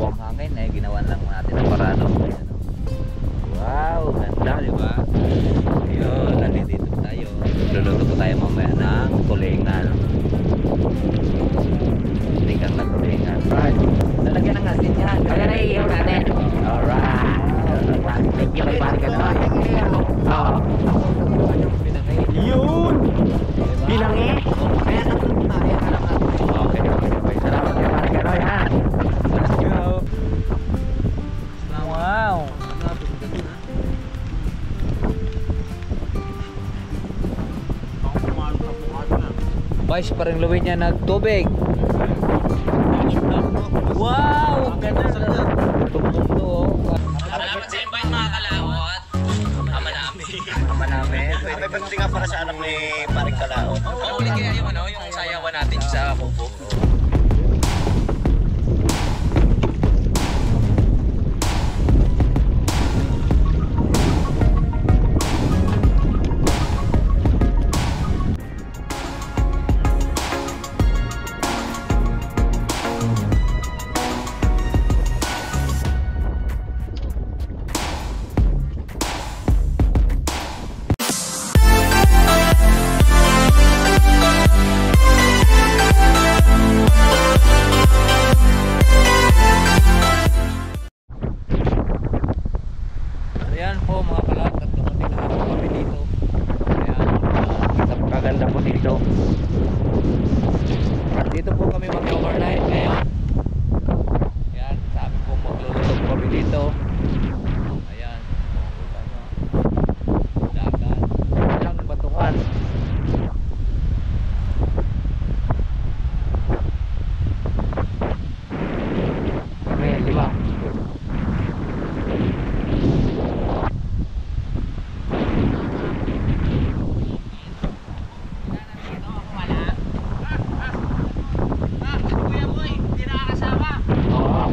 ang hangin eh, ginawan lang natin ng parado. Wow, ganda, di ba? Ayun, nandito tayo. Luluto ko tayo mamaya ng tulingan. Sinigang na tulingan. Right. Lalagyan ng asin yan. Kaya na iihaw natin. Alright. Thank you, may balik ka na. Oo. Yun! Bilangin? Kaya natin tayo. Okay. Salamat kay Pare Kanoy, ha? Let's go. Wow. Vice pa rin luwin niya nagtubig. Wow! Ganda na. Tugtog to. Salamat sa invite mga kalawot. Ama namin. Ama namin. May pagdating nga para sa anak ni Paring Kalaot. Mahuli kaya yung ano, yung sayawan natin sa Kubo. Ayan po mga kalat at dumating na ako kami dito. Ayan, napakaganda po dito. At dito po kami mag-overnight ngayon. Ayan, sabi po magluluto po kami dito. Ayan, makikita nyo. Dagat, ilang batuhan. Ayan, di ba? Oo.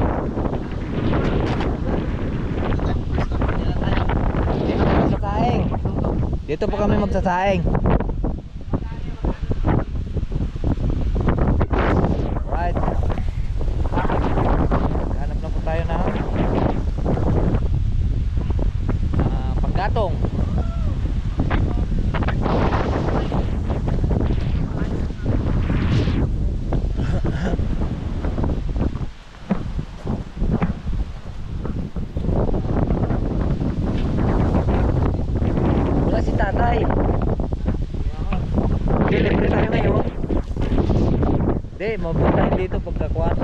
Dito po magsasaing. Dito po kami magsasaing. Alright. Hanap lang po tayo ng panggatong. Wala si tatay. Delivery tayo ngayon. Hindi, mabuta dito pagkakuan.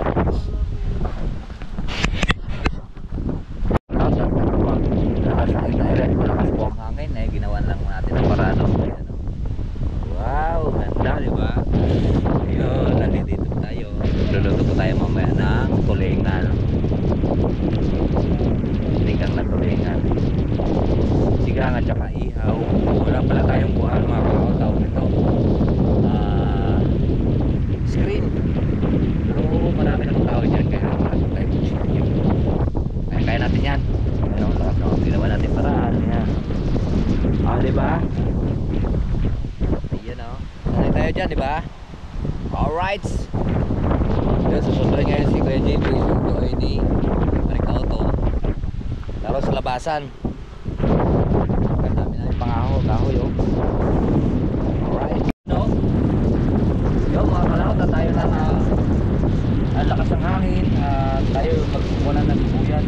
Nakasahin na rin. Malakas po ang hangin eh, ginawan lang natin ng parado. Ayan, oh. Wow, ganda, di ba? Ayun, nandito tayo. Luluto ko tayo mamaya ng tulingan. Sinigang na tulingan. Sigang at saka ihaw. Wala pala tayong buwan mga tawag nito. Screen. Pero marami namang tao dyan kaya wala tayo screen. Kaya natin yan. Ayun, ginawa natin paraan. Ayan. Diba? Ayan o. Sanay tayo dyan, diba? Alright. Yan, susunod ngayon si Kuya JP. Susunod ay ni Paring Auto. Laro sa labasan. Ang dami na yung kahoy o. Alright. No? Yo, mga kalahot na tayo na ang lakas ng hangin. Tayo magkukunan ng sibuyas.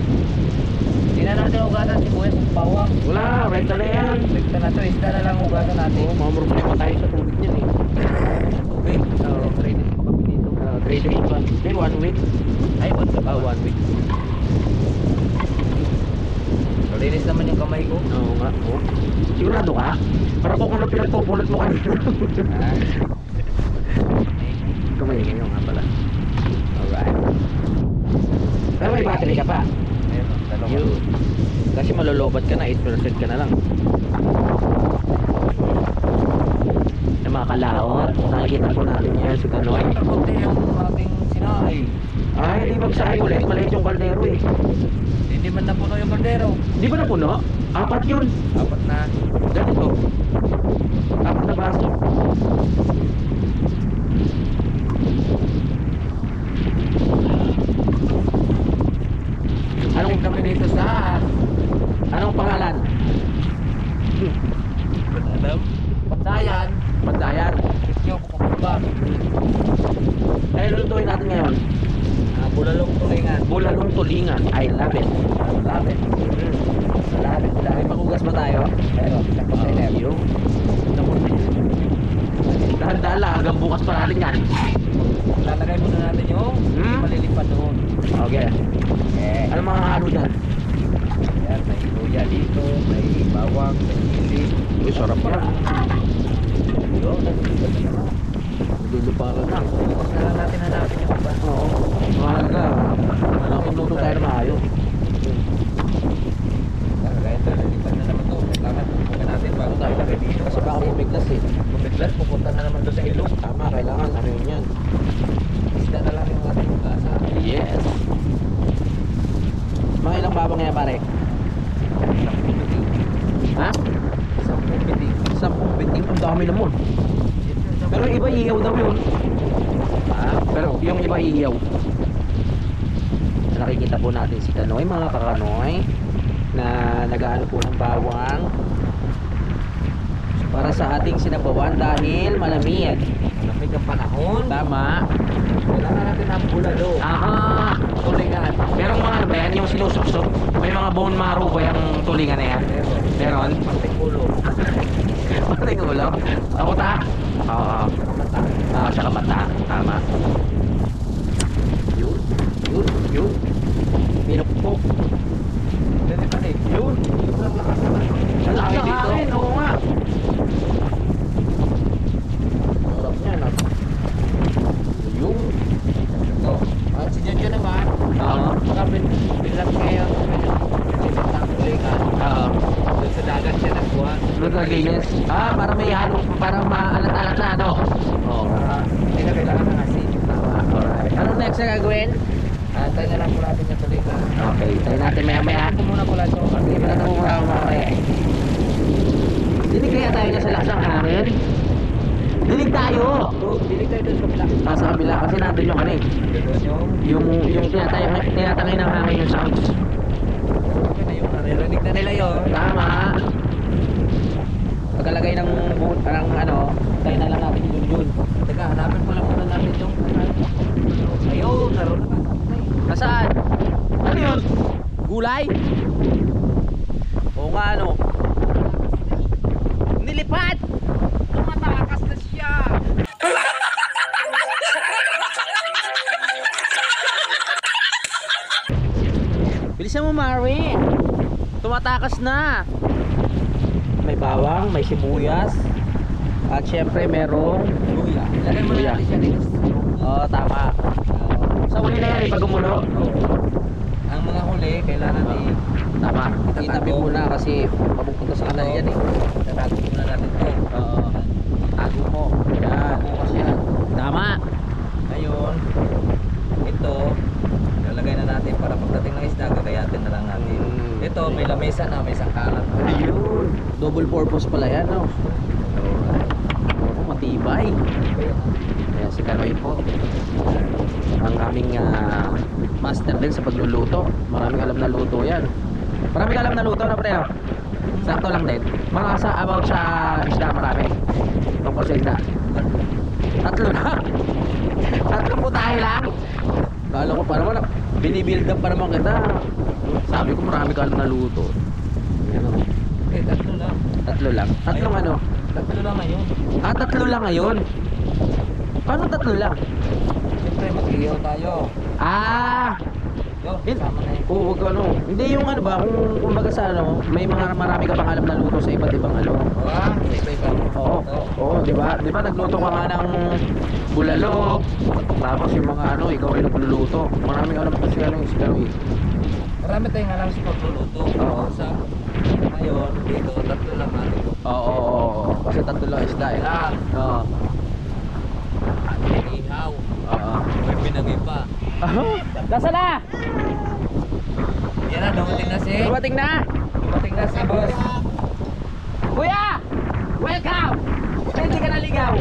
Hindi na natin ugasan sibuyas sa bawang. Wala, renta na yan. Rekta na to, isda na lang ugasan natin. Oo, mga problema tayo sa tubig niyan eh. Okay, so 3 days pa kami dito. 3 days pa. Hindi, 1 week. Ay, 1 week. So, linis naman yung kamay ko. Oo nga. Oo. Sigurado ka? Para kung ano pinagpupulot mo kanina. Kamay ngayon nga pala. Alright. Pero may battery ka pa. Ayun, dalawa. Yun. Kasi malolobat ka na, 8% ka na lang. Yung mga kalaot, nakikita po natin yan si Kanoy. Kunti yung ating sinahay. Ay, di magsahay ulit, maliit yung kaldero eh. Hindi man napuno yung kaldero. Di ba napuno? 4 yun. Apat na. Ganito. 4 na baso. natin ngayon? Bulalong tulingan. Bulalong tulingan. I love it. Love it. Love it. May makugas ba tayo? Pero, isang container. Yung dahan-dahan lang, hanggang bukas pa natin yan. Lalagay muna natin yung malilipad doon. Okay. Ano mga halo dyan? Yan, may luya dito, may bawang, may chili. Uy, sarap pa. Yun, nalilipad na naman. Luluparan na. Bukas na lang natin hanapin yung iba. Oo. Mahalaga. Nakapagluto tayo na maayos. Kaya ito, nalilipad na naman to. Kailangan pupunta natin bago tayo lagay dito. Kasi baka bumiglas eh. Bumiglas, pupunta na naman doon sa ilog. Tama, kailangan ano yun yan. Isda na lang yung ating pag-asa. Yes. Mga ilang babang ngayon pare? Ha? 10 biting. 10 biting. Ang dami naman. Pero yung iba iiyaw daw yun. Pero yung iba iiyaw. Nakikita po natin si Kanoy, mga kakanoy, na nag-aano po ng bawang para sa ating sinabawan dahil malamig. Malamig ang panahon. Tama. Kailangan natin ng bulalo. Aha. Tulingan. Merong mga ano ba yan? Yung sinusuksok? May mga bone marrow ba yung tulingan na yan? Meron? Pating ulo. Pating ulo? Ang utak? Oo. Tsaka mata. Tama. Yun. Yun. Yun. Pinukpok. Pwede pa rin. Yun. Ang laki dito. Oo nga. Sarap niya na. Yun. Ito. At si Jojo naman. Oo. Bilang ngayon. Bilang tulingan. Oo. Doon sa dagat siya nagkuha. Doon naglinis. Para may halo. Para maalat-alat na ano. Oo. Hindi na kailangan ng asin. Tama. Alright. Anong next na gagawin? Tayo na lang po natin yung tulingan. Okay. Tayo natin maya-maya. Ito muna pula ito. Hindi ba natin muna mamaya? Dinig kaya tayo niya sa lasang hangin? Dinig tayo! Bili tayo doon sa kabila. Sa kabila kasi nandun yung ano eh. Doon Yung tinatangay ng hangin yung sounds. yung naririnig na nila yun. Tama. Pagkalagay ng ano, tayo na lang natin yung yun. Teka, hanapin ko lang muna natin yung ayun, naroon na. Nasaan? Ano yun? Gulay? Oo nga ano. Nilipad! Tumatakas na siya! Bilisan mo, Mari. Tumatakas na. May bawang, may sibuyas. At syempre merong Luya. Lagay mo na Luya. natin siya dito. Oo, tama. Sa huli na yan, pag gumulo. Ang mga huli, kailangan Tama. Itabi muna kasi mapupunta sa kanal yan eh. Tatago muna natin ito. Oo. Tago mo. Yan. Bukas yan. Tama. Ngayon, ito, lalagay na natin para pagdating ng isda, gagayatin na lang natin. Ito, may lamesa na, may sangkalan. Ayun. Double purpose pala yan, no? Matibay. Ayan si Kanoy po. Ang aming master din sa pagluluto. Maraming alam na luto yan. Maraming alam na luto na pre, no? Sakto lang din. Mga about sa isda marami. Tungkol sa isda. Tatlo na. Tatlo po tayo lang. Kala ko pa naman, binibuild up pa naman kita. Sabi ko marami ka alam na luto. Yan, oh. Tatlo lang. Tatlo lang. Tatlong ano? Tatlo lang ngayon. Tatlo lang ngayon. Paano tatlo lang? Siyempre, mag-iihaw tayo. Yo, kasama na yun. Oo, wag ano. Hindi yung ano ba, kung kumbaga sa ano, may mga marami ka pang alam na luto sa iba't ibang ano. Iba-iba. Oo. Oo, di ba? Di ba nagluto ka nga ng bulalo. Tapos yung mga ano, ikaw ay nagluluto. Maraming alam kasi ano yung sigaro eh. Marami tayong alam sa pagluluto. Oo. Sa ngayon, dito, tatlo lang natin. Oo. Kasi tatlo lang isda eh. Lang. Oo. May ihaw. Oo. May binagay pa. Nasaan na? Yan na, dumating na si... Dumating na? Dumating na si boss. Kuya! Welcome! Hindi ka naligaw.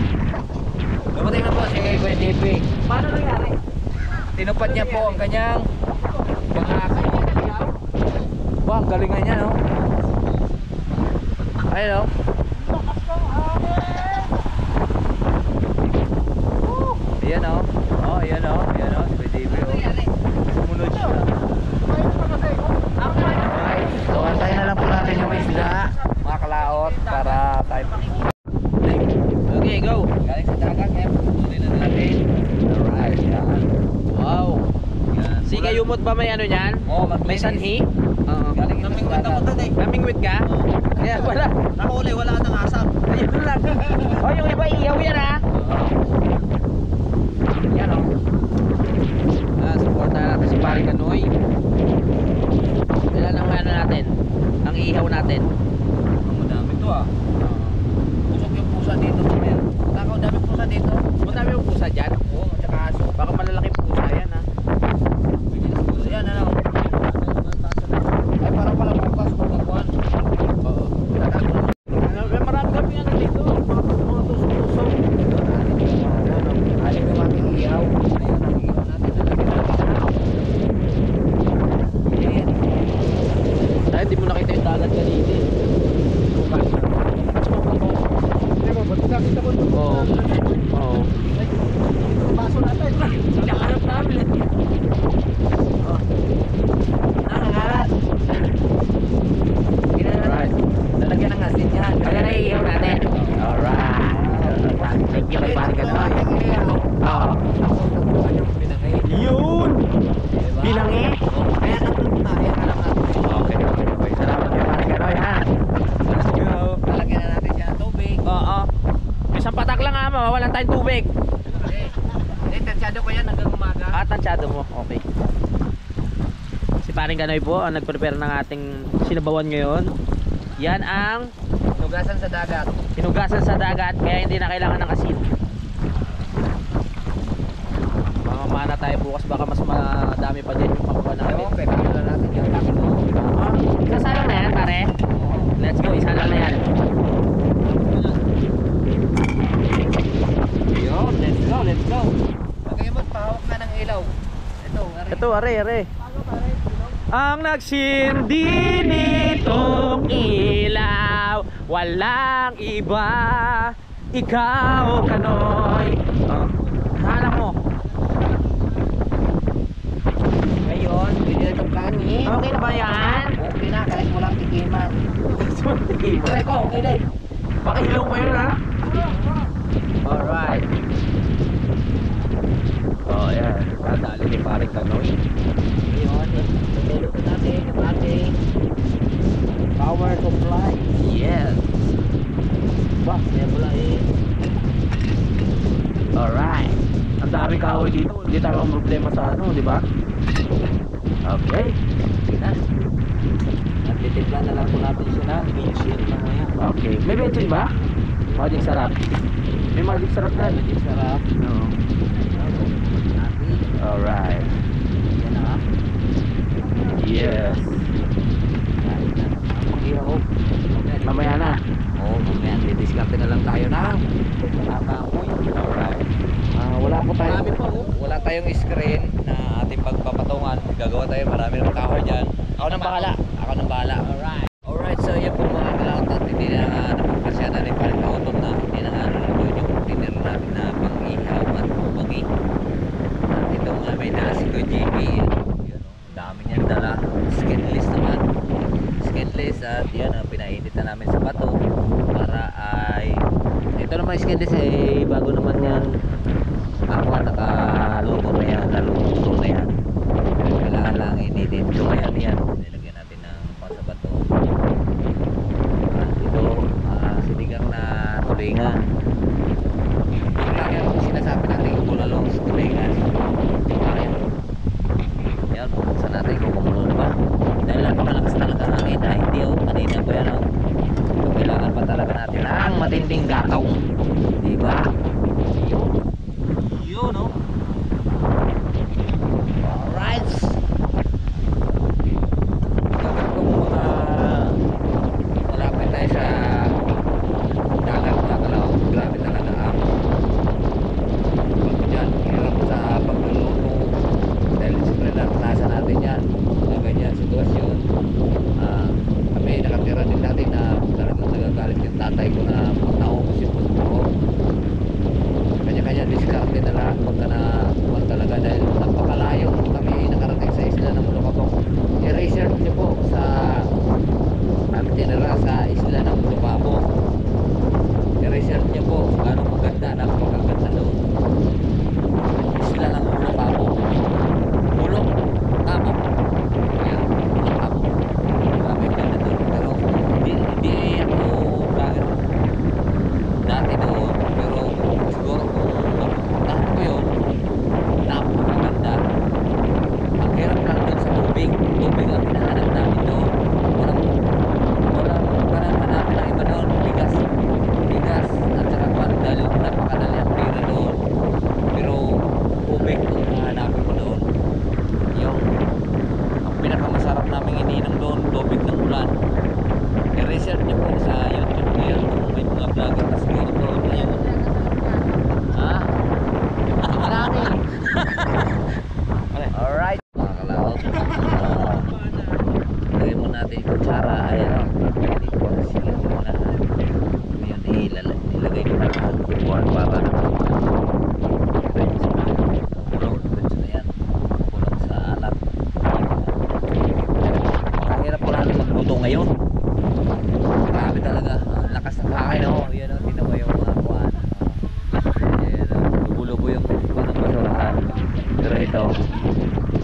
Dumating na po si Kuya JP. Paano nangyari? Tinupad niya po ang kanyang pangakay. Wow, ang galingan niya, no? Ayun, no? Ayan, no? Oh, ayan, no? Ayan, no? Sige, yumot ba may ano niyan? Oo, May sanhi? Oo. Galing yung Namingwit ako doon eh. Namingwit ka? Kaya wala. Nakahuli, wala nang asap. Ayun lang. Oh, yung iba iyaw yan ha. Yan o. Supportahan natin si Paring Kanoy. Ilan ang ano natin? Ang ihaw natin. Ang madami to ah. Pusok yung pusa dito. Takaw, dami pusa dito. Madami yung pusa dyan. Oo, tsaka aso. Baka malalaking pusa yan ha. Pusa yan, ano? Ay, parang pala bukas pagkakuan. Oo. Marami kami ano dito. Mga tusok-tusok. Aling yung ating ihaw. Ayun, ang ihaw natin. Dahil di mo nakita yung dagat kanina eh. Oo. Oo. Baso natin. Nakaharap namin. Nangangalat. Alright. Lalagyan ng asin yan. Ayan na iihaw natin. Alright. Thank you kay Paring Kanoy. Oo. Yun! Binangi? Kaya napunta. Kaya ka lang natin. Okay. Salamat kay Paring Kanoy ha. Lalagyan na natin siya ng tubig. Oo. Isang patak lang ha, mawawalan tayong tubig. Tansyado ko yan hanggang umaga. Ah, tansyado mo. Okay. Si Paring Kanoy po ang nag-prepare ng ating sinabawan ngayon. Yan ang Nugasan sa dagat. hinugasan sa dagat kaya hindi na kailangan ng asin. Mamamana tayo bukas baka mas madami pa din yung makuha namin. Ayun, pwede na natin yung takin mo. Isasalang na yan pare. Let's go, isalang na yan. Yun, let's go, let's go. Lagay mo, pahawak na ng ilaw. Ito, ari. Ito, are. Ang nagsindi nitong ilaw, walang iba, ikaw Kanoy. Hanap mo. Ngayon, pwede na itong kanin. Okay na ba yan? Okay na, kahit walang tikiman. Try ko, okay din. Pakilong pa yun ha. Alright. Oh yan, kadali ni Paring Kanoy. Ngayon, niluto natin yung ating power supply. Yes. Bah, may pula eh. Alright. Ang dami kahoy dito. Hindi tayo ang problema sa ano, di ba? Okay. Okay na. Nagtitimpla na lang po natin siya na. Minshit na ngayon. Okay. May bensin ba? Magic sarap. May magic sarap na. Magic sarap. Oo. Natin. Alright. Yan na. Yes. Kahit na. Ang ihaw. Mamaya na. Oo, mamaya. Didiskarte na lang tayo na. Nakakamoy. Alright. Wala po tayo. Marami pa, oh. Wala tayong screen na ating pagpapatungan. Gagawa tayo. Marami ng kahoy dyan. Ako nang bahala. Ako nang bahala. Alright. Alright, so yan po mga kalautot. Hindi na napapasya na rin parang kautot na. Hindi na nga naluluin yung dinner natin na pang-ihaw at bumagi. At itong may dala si Kuya JB. Yan, oh. Dami niyang dala. Skinless naman. Skinless at yan, pinainit na namin sa bato. Para ay... Ito naman skinless ay bago naman yan. Ako at nakaluto na yan. Naluto na yan. Kailangan lang inidin. Lumayan yan. Nilagyan natin ng pang sa bato. At ito, sinigang na tulingan. Tulingan yan. Sinasabi natin yung bulalong tulingan. Ayan. Yan, buksan natin kung kumulo na ba. Dahil napakalakas talaga ang hangin. Hindi oh, kanina pa yan oh. So, kailangan pa talaga natin ang matinding gatong. Diba? Yun.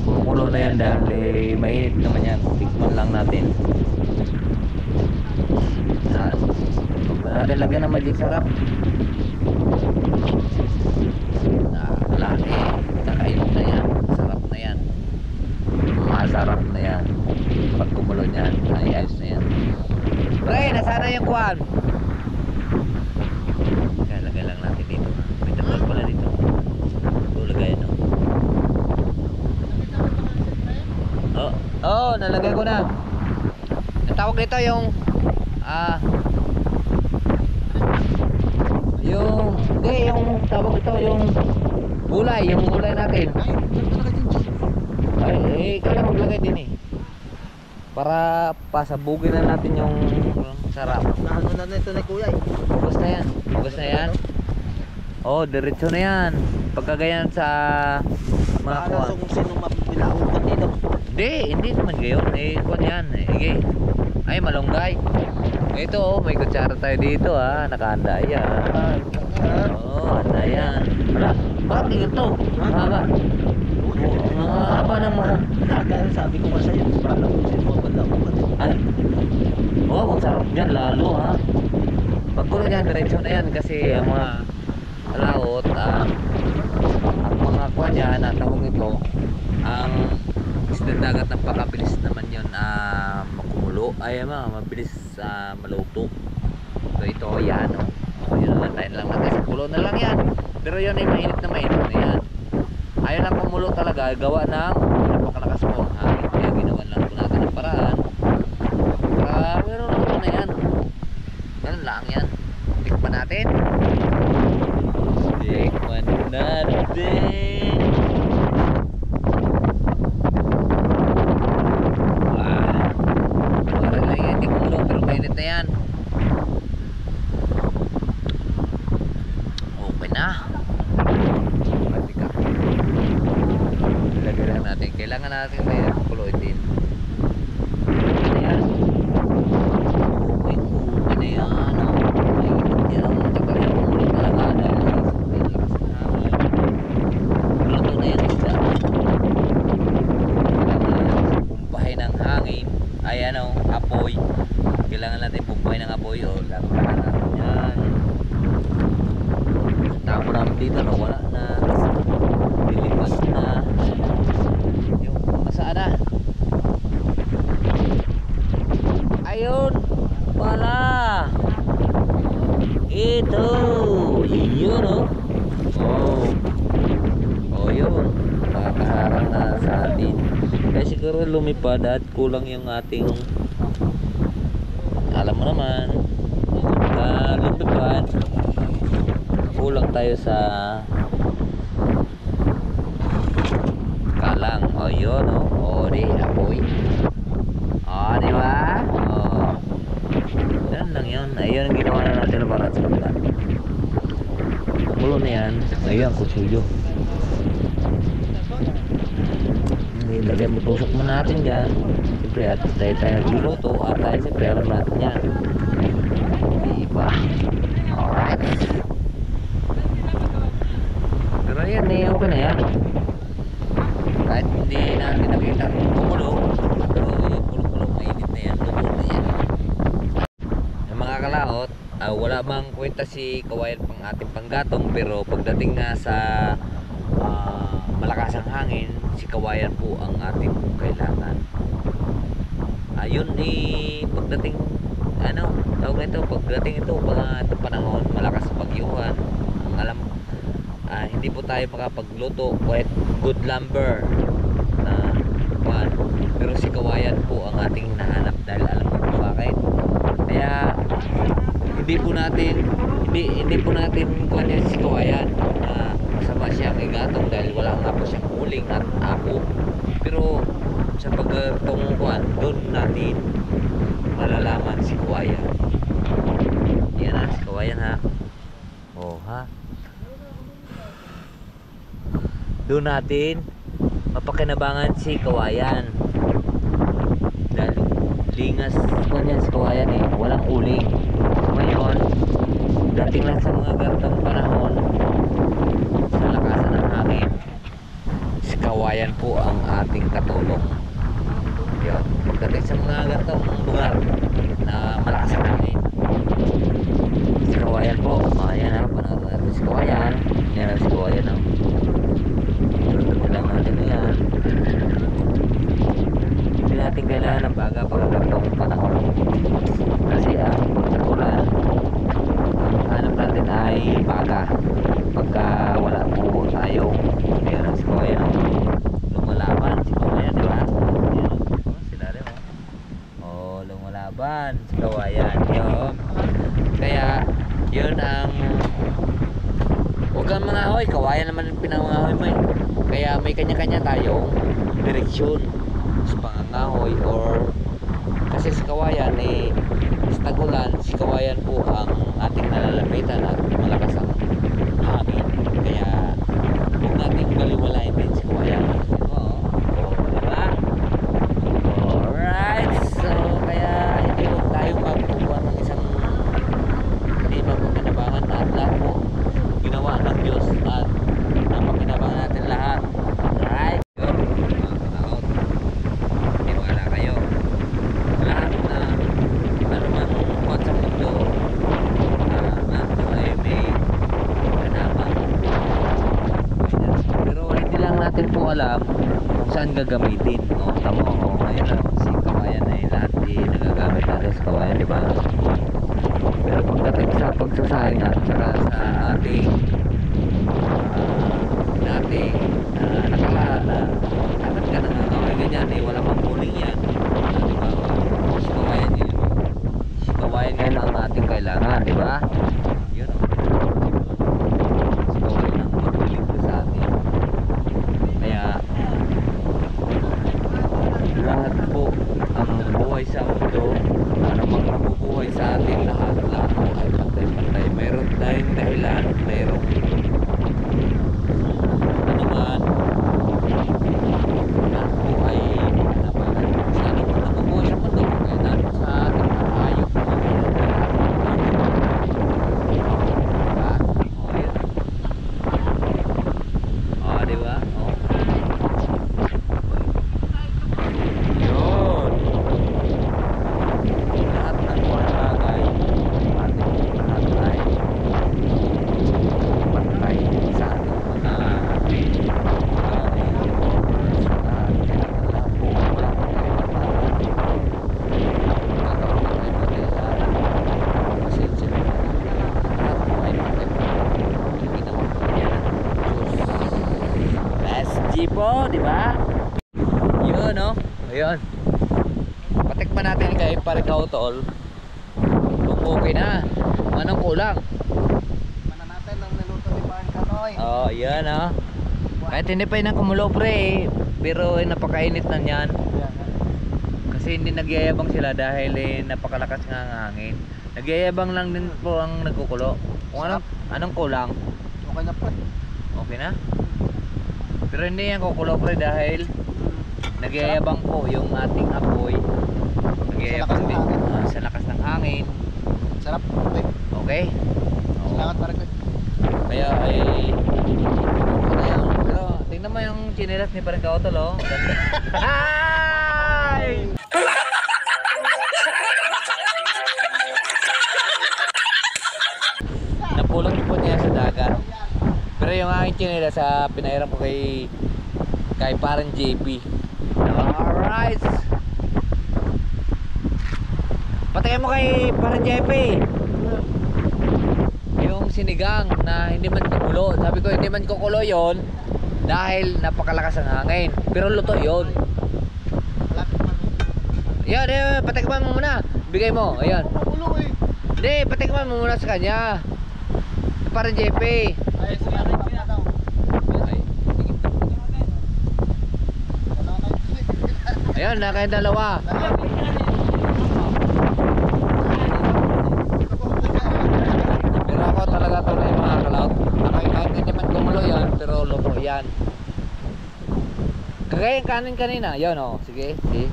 Kumukulo na yan dahil mainit naman yan. Tikman lang natin. Natin lagyan ng magic sarap. Laki. Kakainom na yan. Sarap na yan. Masarap na yan. Pag kumulo niyan, ay ayos na yan. Pre, nasana yung kwan. Kaya lagay lang natin dito. May tapos pala dito. Ito lagay no. Oh, nalagay ko na. Ang tawag dito yung yung tawag ito yung gulay natin. Ay, kaya maglagay din eh. Para pasabugin na natin yung sarap. Ano na ito na kuya eh. Ubus na yan. Ubus na yan. Oh, diretso na yan. Pagkagayan sa mga Baka kuwan. kung sino mapilaukot dito. Hindi naman gayon. Kuwan yan. Sige. Ay, malunggay. Ito oh, may kutsara tayo dito nakahanda yan. Oh, handa yan. Wala, bakit ito? Mahaba. Mahaba ng mga. Kaya sabi ko pa sa'yo, para kung sino mapilaukot. Ay. Oh, masarap dyan lalo Pagkulo dyan, diretso na yan kasi ang mga laot, ang mga kuwan yan, tawag ito, ang isda dagat ng pakabilis naman yun makumulo, ay mabilis maluto. So ito yan yun lang tayo lang natin sa kulo na lang yan, pero yun ay mainit na yan. Ayaw lang kumulo talaga, gawa ng napakalakas po ang hangin, kaya ginawa lang po natin ng paraan para meron na na yan. Ganun lang yan. Tikman natin. Parang lang yan, hindi kumulo pero mainit na yan. Okay na. Lagyan lang natin. Kailangan natin may kuloy din. Ayan. Okay na yan. Mainit yan. Tagal yung kumulo talaga. Luto na yan isda. Pumpahay ng hangin. Ay apoy. Kailangan natin pumpahay ng apoy. Lagyan natin yan. Tapo namin dito. Wala na. Dilipas na. Yung masaan na. Ayun pala. Ito. Yun Oh yun. Makakaharang na sa atin. Kaya siguro lumipad at kulang yung ating, alam mo naman, lumipad, kulang tayo sa kalang. Yun di apoy. Di ba? Yan lang yun. Ayun ang ginawa na natin para sa kabila. Mulo na yan. Ayun, kutsilyo. Ilagay mo, tusok mo natin dyan. Siyempre, at tayo nagluluto. At tayo siyempre, alam natin yan. Diba? Alright. Pero yan, okay na yan. Kahit hindi natin nakita kung kumulo, pero yung kulong-kulong mainit na yan, luto na yan. Yung mga kalaot, wala mang kwenta si kawayan pang ating panggatong, pero pagdating nga sa malakas ang hangin, si kawayan po ang ating kailangan. Ayun pagdating tawag ito, pagdating ito panahon malakas bagyuhan, ang alam hindi po tayo makapagluto kahit good lumber na kuwan, pero si kawayan po ang ating hinahanap dahil alam mo po bakit. Kaya hindi po natin kuwan yan si kawayan masama siyang igatong dahil wala nga po siyang uling at apo, pero sa paggatong kuwan doon natin malalaman si kawayan. Yan si kawayan doon natin mapakinabangan si kawayan dahil lingas ko niyan si kawayan walang uling. Ngayon dating lang sa mga ganitong panahon sa lakasan ng hangin, si kawayan po ang ating katulong. Yun. Pagdating sa mga ganitong lugar na malakas ang hangin, si kawayan po. Ayan ha, panahon natin si kawayan. Yan ang si kawayan ha. Tutukin lang natin yan. Hindi natin kailangan ng baga pagkakatong panahon. Kasi ang pagkatulan, ang hanap natin ay baga. Pagka wala po tayo, yan ang si kawayan ha. Lumalaban si kawayan, di ba? Yan sila rin ha. Oh, lumalaban si kawayan. Yun. Kaya, yun ang huwag kang mangahoy, kawayan naman ang pinangangahoy mo eh. Kaya may kanya-kanya tayong direksyon sa pangangahoy or kasi sa kawayan eh sa tagulan, si kawayan po ang ating nalalapitan at malakas ang hangin. Kaya huwag natin baliwalain din si kawayan. Diba? Alright, so kaya hindi huwag tayo magpupuan ng isang hindi mapapinabangan at lahat po ginawa ng Diyos at napapinabangan natin lahat. Alright? Yun, mga kalaot. Tiwala kayo. Lahat na ano man kuwan sa mundo nato ay may kanabang. Pero hindi lang natin po alam kung saan gagamitin. O, tamo. O, ngayon lang si kawayan ay lahat nagagamit natin sa kawayan, di ba? Pero pagdating sa pagsasaing at saka sa ating nakalahat na dapat ka nangangaway ganyan eh, wala mang puling yan. Diba? Si kawayan yun. Si kawayan ngayon ang ating kailangan, di ba? Yun ang si kawayan ang magpiling ko sa atin. Kaya lahat po ang buhay sa mundo, ano mang nabubuhay sa atin, lahat po ay pantay-pantay. Mayroon tayong dahilan, mayroon ano man, lahat po ay panabahan sa ano man nabubuhay sa mundo. Kaya natin sa ating hayop na lahat po ay diba? O yun, o diba? O yun, lahat ng mga bagay ating lahat ay pantay sa ating mga lahat po wala po tayo magkakaroon na tayo pati sa pasensya lahat po ay pantay hindi naman po yan best G po, di ba? Yun no? Ayun, patikman natin kay Parikaw tol kung okay na, anong kulang. Mana natin ang niluto ni Parang Kanoy. Oh, yan ah. Kahit hindi pa yun ang kumulo pre pero napakainit na yan. Kasi hindi nagyayabang sila dahil napakalakas nga ang hangin. Nagyayabang lang din po ang nagkukulo. Kung anong kulang? Okay na po. Okay na? Pero hindi yan kukulo pre dahil nagyayabang po yung ating apoy. Nagyayabang din sa lakas ng hangin. Sarap. Okay? Oo. Salamat Parang Kanoy. Kaya ay kaya, pero tingnan mo yung chinelas ni Parang Kaotol oh. Ganda. Ay! Napulong po niya sa dagat. Pero yung aking chinelas sa pinahiram ko kay Parang JP. Alright. Patayin mo kay Parang JP. Yung sinigang na hindi man kukulo. Sabi ko hindi man kukulo yon dahil napakalakas ang hangin. Pero luto yon. Yan, patikman mo muna. Bigay mo, ayan. Hindi, patikman mo muna sa kanya. Parang JP. Ayan, na kayong dalawa. Pero ako talaga to na yung mga kalaot. Kahit hindi man kumulo yan, pero luto yan. Kagaya yung kanin kanina. Yan o, sige, see.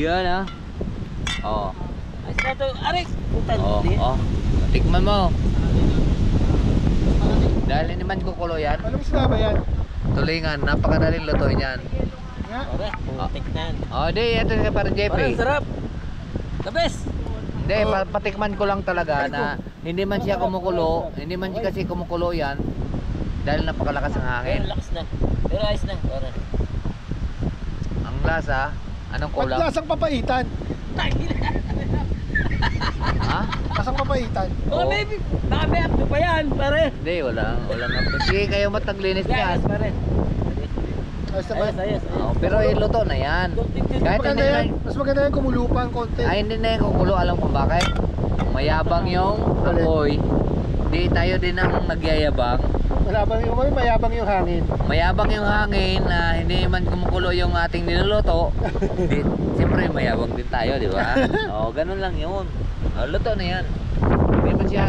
Yan ah. Oh. Aris! Oh. Tikman mo. Dahil hindi man kukulo yan. Anong isla ba yan? Tulingan, napakadaling lutuin yan. Pare, putik na yan. Oh, di, ito si para JP. Pare, ang sarap. The best. Hindi, patikman ko lang talaga na hindi man siya kumukulo, hindi man siya kasi kumukulo yan dahil napakalakas ng hangin. Ayun, lakas na. Pero ayos na. Pare. Ang lasa, anong kulang? Lasang papaitan. Ha? Lasang papaitan. Mga Oo. baby, baka may apto pa yan, pare. Hindi, walang nga. Sige, kayo mataglinis niyan. Ayos, pare. Ayos na ba? Ayos, ayos. Oh, pero iluto na yan. Kahit Maganda hindi yan. na, Mas maganda yan kumulo pa ang konti. ay hindi na yung kukulo, alam kung bakit? Mayabang yung apoy. Di tayo din ang nagyayabang. Mayabang yung hangin. Mayabang yung hangin na hindi man kumukulo yung ating niluluto. Di, siyempre mayabang din tayo, di ba? Oh, ganun lang yun. Oh, luto na yan. Hindi man siya.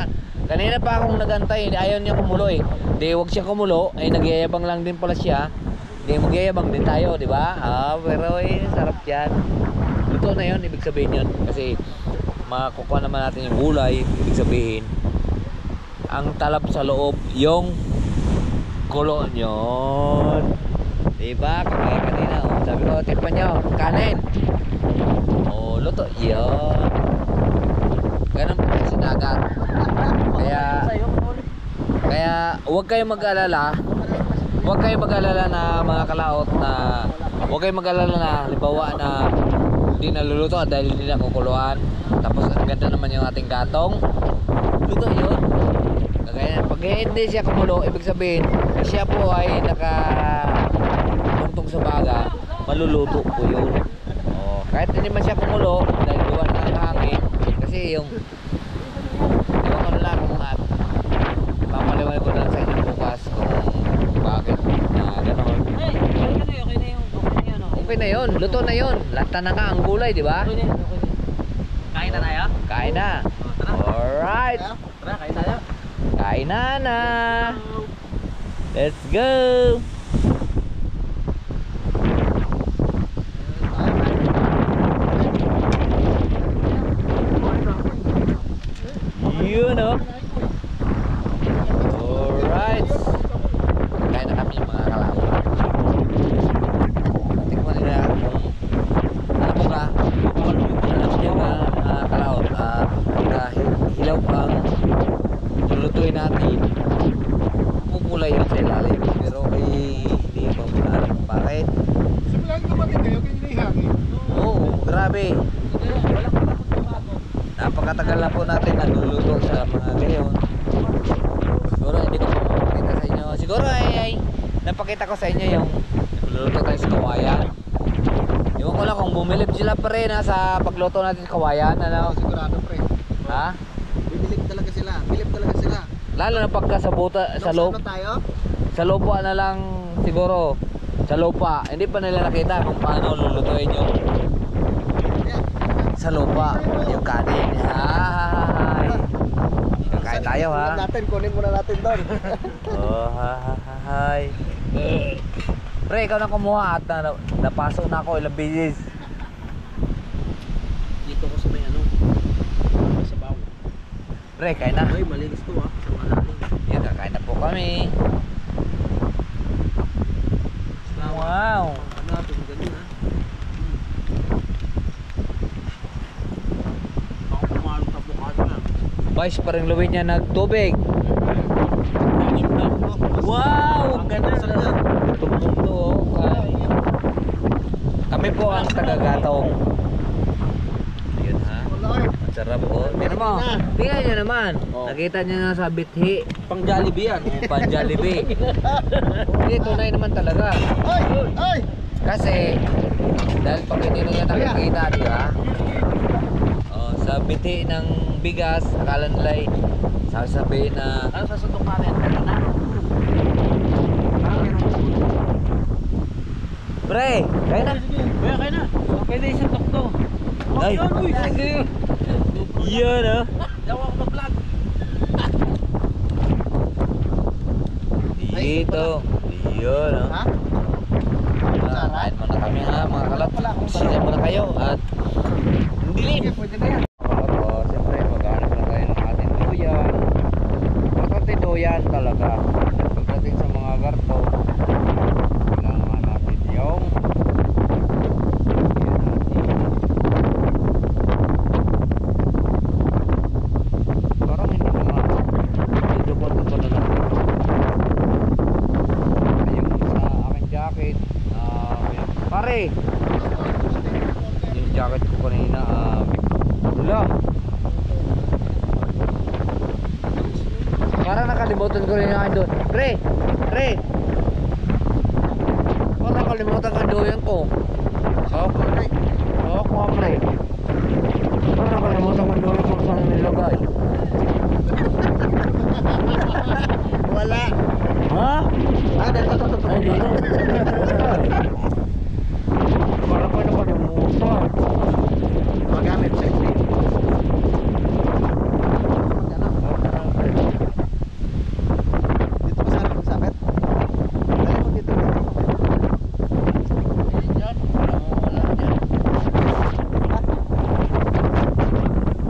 Kanina pa akong nagantay, ayaw niya kumulo eh. Di, wag siya kumulo, ay nagyayabang lang din pala siya. Di, magyayabang din tayo, di ba? Ah, pero eh, sarap yan. Luto na yun, ibig sabihin yun. Kasi makukuha naman natin yung gulay, ibig sabihin ang talab sa loob yung kulo yun, diba? Kaya kanina, oh, sabi ko, tikpan nyo kanin, oh, luto yun. Ganun po sa dagat. Kaya huwag kayong mag-alala, na mga kalaot, na huwag kayong mag-alala na halimbawa na hindi naluluto dahil hindi nakukuluan, tapos ang ganda naman yung ating gatong, luto yun. Kaya pag hindi siya kumulo, ibig sabihin siya po ay nakatungtong sa baga, maluluto po yun. Oh, kahit hindi man siya kumulo dahil luwan ng hangin, kasi yung ano lang kung papaliwanag ko lang sa inyo bukas kung bakit na gano'n. Ay, okay na yun. Okay na yun, luto na yun. Lata na nga ang gulay, di ba? Okay na yun. Kain na tayo? Kain na. Alright. Tara, kain tayo. Kain na. Let's go. Yun oh. Alright. Kain na kami mga kalao. Tingnan nila kung alam mo ba, alam niyo ba mga kalao, hilaw pang lulutuin natin, pukulay yun sa ilalim, pero hindi pa alam kung bakit. Simula nung dumating kayo, ganyan na yung hangin. Oo, grabe. Napakatagal na po natin nagluluto sa mga gayon. Siguro hindi ko pa mapakita sa inyo. Siguro ay napakita ko sa inyo yung nagluluto tayo sa kawayan. Iwan ko lang kung bumilib sila pa rin sa pagluto natin sa kawayan. Ano? Sigurado pre. Ha? Bilib talaga sila. Lalo na pagka sa buta, sa loob. tayo? Sa lupa na lang siguro. Sa lupa. Hindi pa nila nakita kung paano lulutuin yung sa lupa. Yung kanin. Hi! Kakain tayo ha. Kunin muna natin doon. Oh, hi. Pre, ikaw na kumuha at napasok na ako ilang beses. Dito ko sa may ano. Sa bawo. Pre, kain na. Ay, malinis to ah. Sa malalim. Yan, kakain na po kami. Wow! Ano natin, ganyan ha. Ako kumalong sa bukado na. Vice, parang luwin niya nagtubig. Wow! Ang ganda na. Mundo oh. Kami po ang taga-gatong. Ayun ha. Ang sarap po. Tingnan mo. Tingnan nyo naman. Nakita nyo na sa bithi. Pang Jollibee yan. Pang Jollibee. Hindi, tunay naman talaga. Ay! Kasi, dahil pag hindi nila nakikita, di ba? Oh, sa bithi ng bigas, akala nila ay sasabihin na Ano sa suntok natin? Ano na? pre, kaya na. Kuya, kain na. Pwede isang tokto. Ay. Yun, uy. Yun oh. Daw ako mag-vlog. Dito. Yun oh. Ha? Kain muna kami ha mga kalat. Sila muna kayo at dilim. Pwede na yan. Oh, siyempre maghanap na tayo ng ating duyan. Importante duyan talaga. Pagdating sa mga garto, pre. Yung jacket ko kanina, wala. Parang nakalimutan ko rin yung akin doon. Pre! Pre! Parang nakalimutan ka doon ko. Oh, pre. Oh, ko pre. Parang nakalimutan ko doon ko saan nilagay. Wala. Ha? Dito. Ay, dito. Parang ko nakalimutan. Magamit sa ito. Dito ba sana magsabit? Dali mo dito.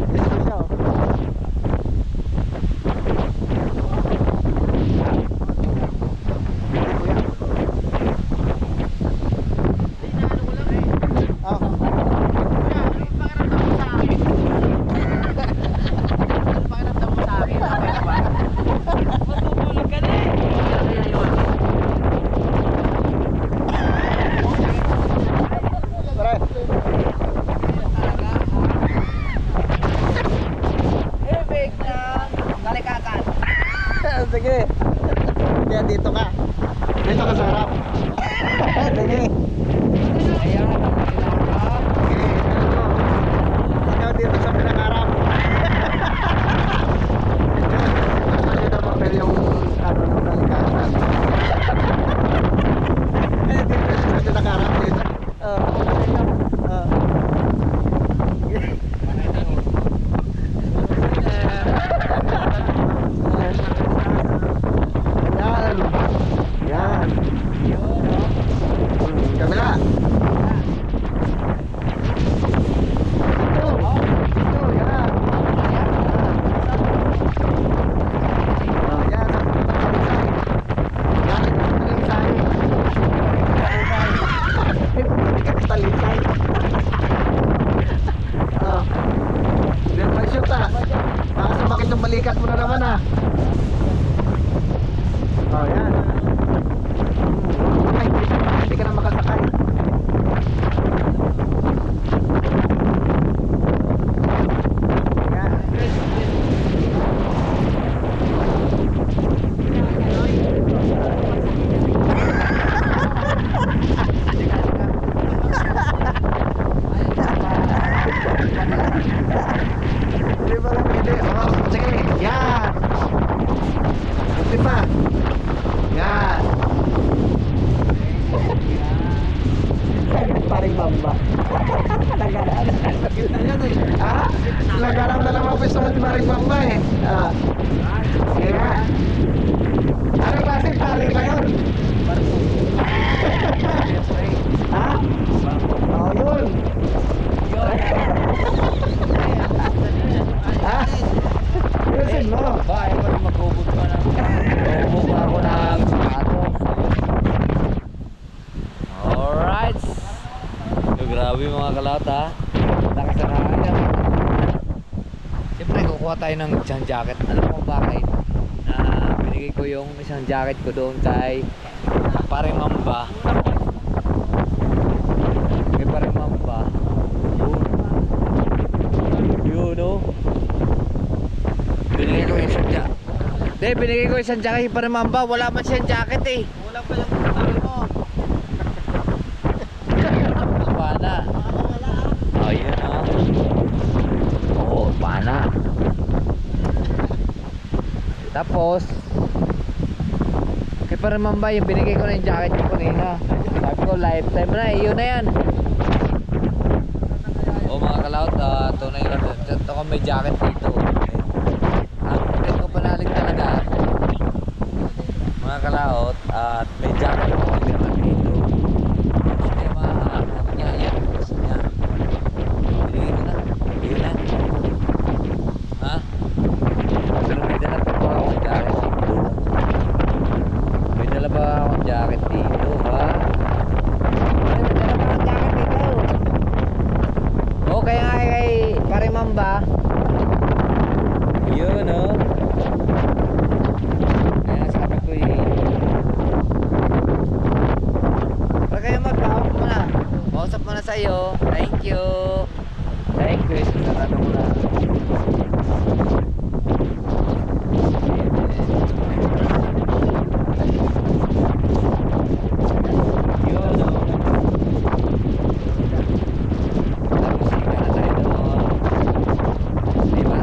Dito siya oh. Sige. Kaya dito ka. Dito ka sa harap. Sige. Ayan, pinaka. Ikaw dito sa pinakaharap. Ano na papel yung ano ng kalikasan? Dito sa pinakaharap dito. Yan. Kabila. Ito. Ito, yan. Yan, talisay. Then mag-shoot ah. Baka sumakit yung balikat mo na naman ah. Oh, yan. Ay, hindi ka na makasakay. Yan. Hindi ba lang pwede? Oh, sige. Yan. Hindi pa. Yan. Paring bamba. Ha? Nagalang na naman pwesto mo si Paring Bamba eh. Sige nga. Ano klaseng paring ba yun? Ha? Oo, yun. Ha? Yusin mo. Ba, ayaw ko rin mag-ubod pa na. Ubod pa ako ng sapatos. Alright. So, grabe mga kalawat ha. Nakasanahan yan. Siyempre, kukuha tayo ng isang jacket. Alam mo bakit? Binigay ko yung isang jacket ko doon kay Paring Mamba. Kay Paring Mamba. Yun, no? Binigay ko yung isang jacket. Hindi, binigay ko isang jacket kay Paring Mamba. Wala man siyang jacket eh. Wala pa yung sabi mo. Pana. Oh, yun ah. Oo, pana. Tapos, kay Paring Mamba, yung binigay ko na yung jacket ko kanina. Sabi ko, lifetime na eh. Yun na yan. O mga kalawat, tunay lang. Ito ko may jacket dito. Ang ticket ko panalig talaga. Mga kalawat, at may jacket ko naman dito. Hindi mahanap niya. Yan, gusto niya. Binigay ko na. Binigay na. Ha? Pero may dala pa ba akong jacket dito? May dala ba akong jacket dito, ha? May dala ba akong jacket dito? O, kaya nga kay Paring Mamba, hawak mo na. Kausap mo na sa'yo. Thank you. Thank you. Sarado mo na. Yun, oh. Tapos sika na tayo doon. Diba?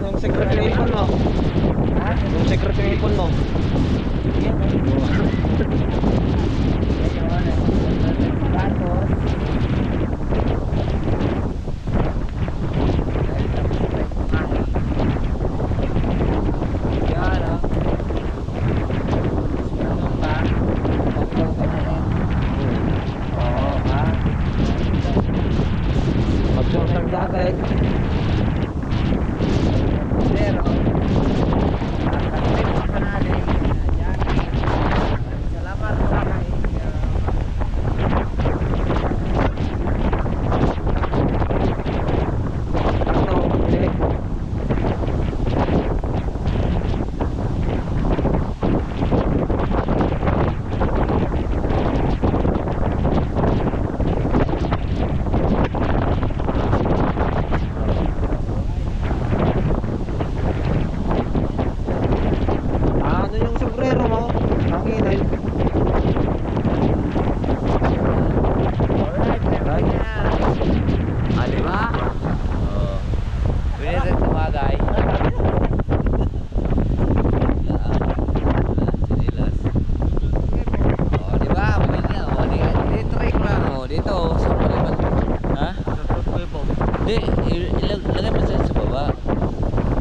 Yung secret weapon mo. Yung secret weapon mo. Yan, oh. Oo, ha? Mag-short dagat. Pero, nakakalimutan pa natin, Jackie. Salamat po kay Ano? Okay. Ano yung sombrero mo? Ang init. Ah, di ba? Oo. Pwede rin tumagay. Sinilas. Oo, di ba? Pwede. Oo, dito rin lang. Oo, dito. Sa paliman. Ha? Di, ilagay mo sa baba.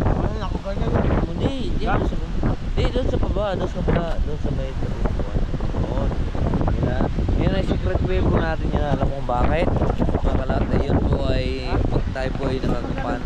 Ano naku ganyan yun? Hindi, di doon sa baba. Di, doon sa baba. Doon sa baba. Doon sa may tabi. Oo. Yun na. Yun ay secret way po natin yan. Alam mo kung bakit? Mga kalata, yun po ay pag tayo po ay nakakapan